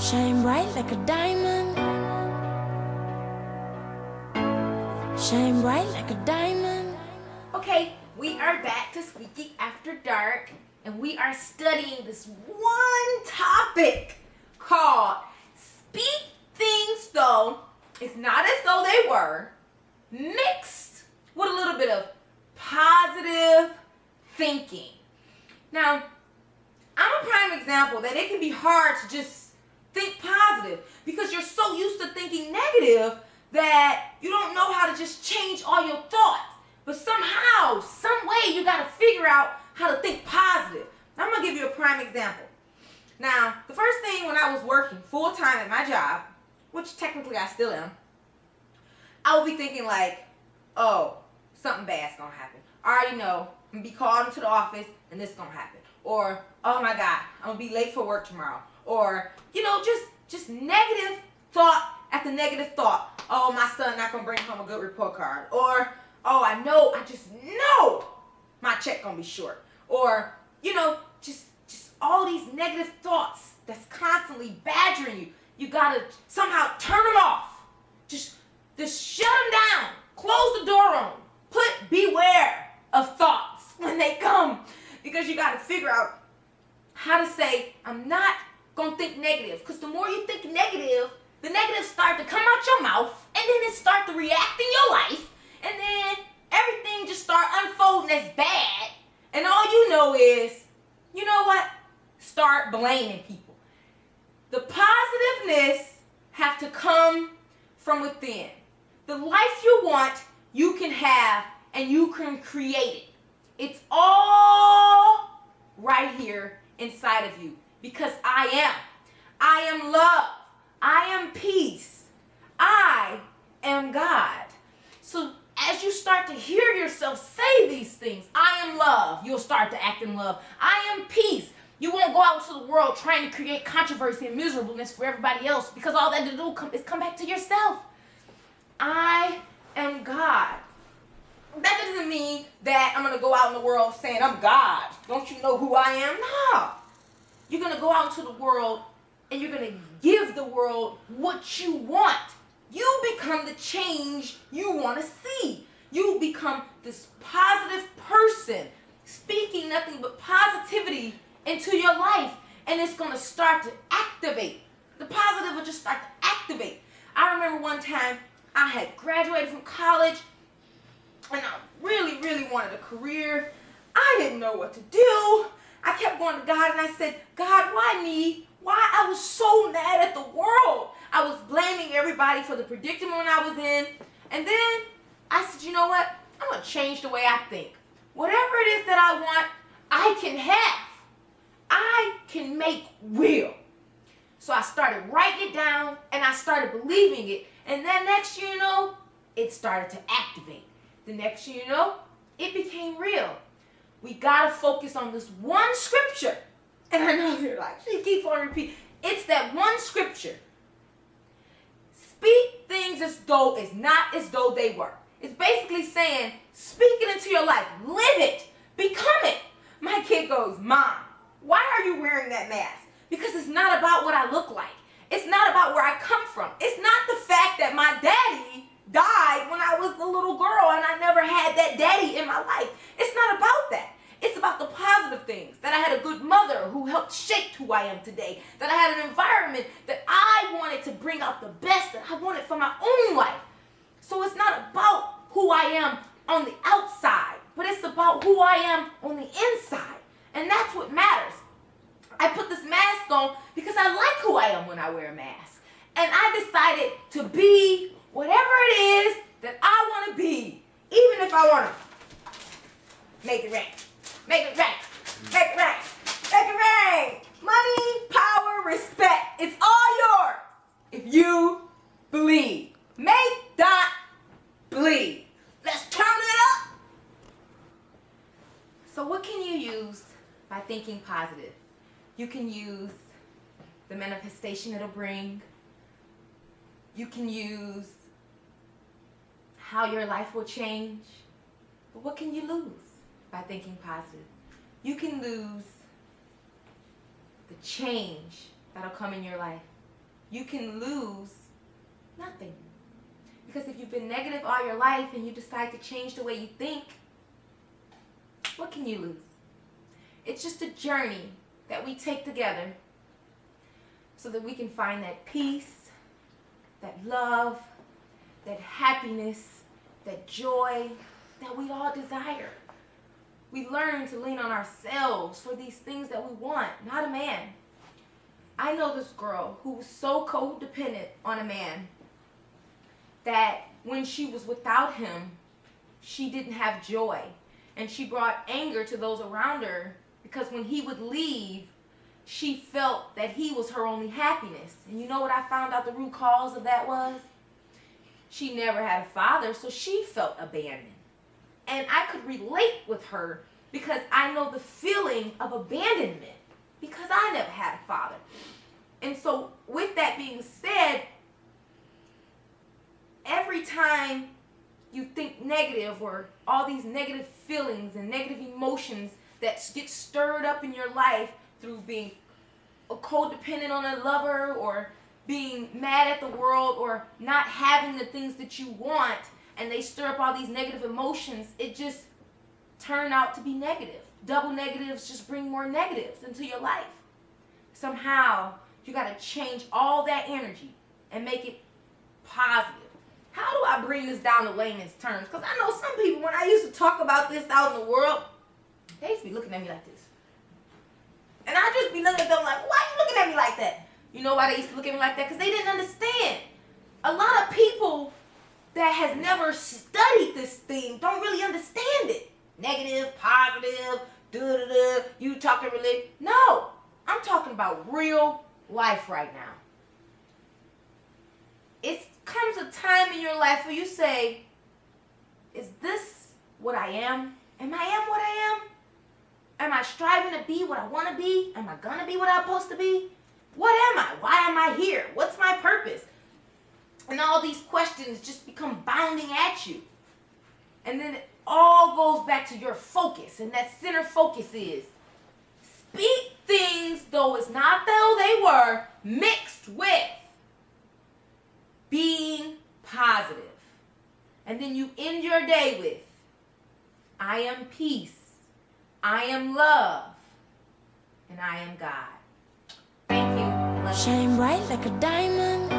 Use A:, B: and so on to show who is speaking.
A: Shine bright like a diamond. Shine bright like a diamond.
B: Okay, we are back to Squeaky After Dark, and we are studying this one topic called Speak Things Though It's Not As Though They Were, mixed with a little bit of positive thinking. Now, I'm a prime example that it can be hard to just think positive because you're so used to thinking negative that you don't know how to just change all your thoughts. But somehow, some way, you got to figure out how to think positive. I'm going to give you a prime example. Now, the first thing when I was working full-time at my job, which technically I still am, I would be thinking like, oh, something bad's going to happen. I already know. I'm going to be called into the office and this is going to happen. Or, oh my God, I'm going to be late for work tomorrow. Or, you know, just negative thought after negative thought. Oh, my son not going to bring home a good report card. Or, oh, I just know my check going to be short. Or, you know, just all these negative thoughts that's constantly badgering you. You got to somehow turn them off. Just shut them down. Close the door on them. Put beware of thoughts when they come. Because you got to figure out how to say, I'm not going to think negative. Because the more you think negative, the negatives start to come out your mouth. And then it start to react in your life. And then everything just start unfolding as bad. And all you know is, you know what? Start blaming people. The positiveness have to come from within. The life you want, you can have and you can create it. It's all right here inside of you because I am love. I am peace. I am God. So as you start to hear yourself say these things, I am love, you'll start to act in love. I am peace. You won't go out into the world trying to create controversy and miserableness for everybody else because all that to do is come back to yourself. I am God. That doesn't mean that I'm going to go out in the world saying, I'm God. Don't you know who I am? No. You're going to go out into the world and you're going to give the world what you want. You become the change you want to see. You become this positive person, speaking nothing but positivity into your life. And it's going to start to activate. The positive will just start to activate. I remember one time I had graduated from college. And I really, really wanted a career. I didn't know what to do. I kept going to God and I said, God, why me? Why? I was so mad at the world. I was blaming everybody for the predicament I was in. And then I said, you know what? I'm going to change the way I think. Whatever it is that I want, I can have. I can make real. So I started writing it down and I started believing it. And then next you know, it started to activate. The next thing you know, it became real. We got to focus on this one scripture. And I know you're like, she keeps on repeating. It's that one scripture. Speak things as though it's not as though they were. It's basically saying, speak it into your life. Live it. Become it. My kid goes, Mom, why are you wearing that mask? Because it's not about what I look like. It's not about where I come from. It's not the fact that my daddy died when I was a little girl and I never had that daddy in my life. It's not about that. It's about the positive things. That I had a good mother who helped shape who I am today. That I had an environment that I wanted to bring out the best that I wanted for my own life. So it's not about who I am on the outside, but it's about who I am on the inside. And that's what matters. I put this mask on because I like who I am when I wear a mask. And I decided to be whatever it is that I want to be, even if I want to make it rain, make it rain, make it rain, make it rain. Money, power, respect, it's all yours if you believe. Make that believe. Let's turn it up. So what can you use by thinking positive? You can use the manifestation it'll bring. You can use how your life will change. But what can you lose by thinking positive? You can lose the change that'll come in your life. you can lose nothing. Because if you've been negative all your life and you decide to change the way you think, what can you lose? It's just a journey that we take together so that we can find that peace, that love, that happiness, that joy that we all desire. We learn to lean on ourselves for these things that we want, not a man. I know this girl who was so codependent on a man that when she was without him, she didn't have joy. And she brought anger to those around her because when he would leave, she felt that he was her only happiness. And you know what I found out the root cause of that was? She never had a father, so she felt abandoned. And I could relate with her because I know the feeling of abandonment because I never had a father. And so with that being said, every time you think negative or all these negative feelings and negative emotions that get stirred up in your life through being a codependent on a lover or being mad at the world or not having the things that you want, and they stir up all these negative emotions, it just turn out to be negative. Double negatives just bring more negatives into your life. Somehow you got to change all that energy and make it positive. How do I bring this down to layman's terms? Because I know some people, when I used to talk about this out in the world, they used to be looking at me like this. And I just be looking at them like, why are you looking at me like that? You know why they used to look at me like that? Because they didn't understand. A lot of people that has never studied this thing don't really understand it. Negative, positive, da-da-da, you talking really. No, I'm talking about real life right now. It comes a time in your life where you say, is this what I am? Am I what I am? Am I striving to be what I want to be? Am I going to be what I'm supposed to be? What am I? Why am I here? What's my purpose? And all these questions just become bounding at you. And then it all goes back to your focus. And that center focus is, speak things though it's not though they were, mixed with being positive. And then you end your day with, I am peace, I am love, and I am God. Thank you.
A: Shine bright like a diamond.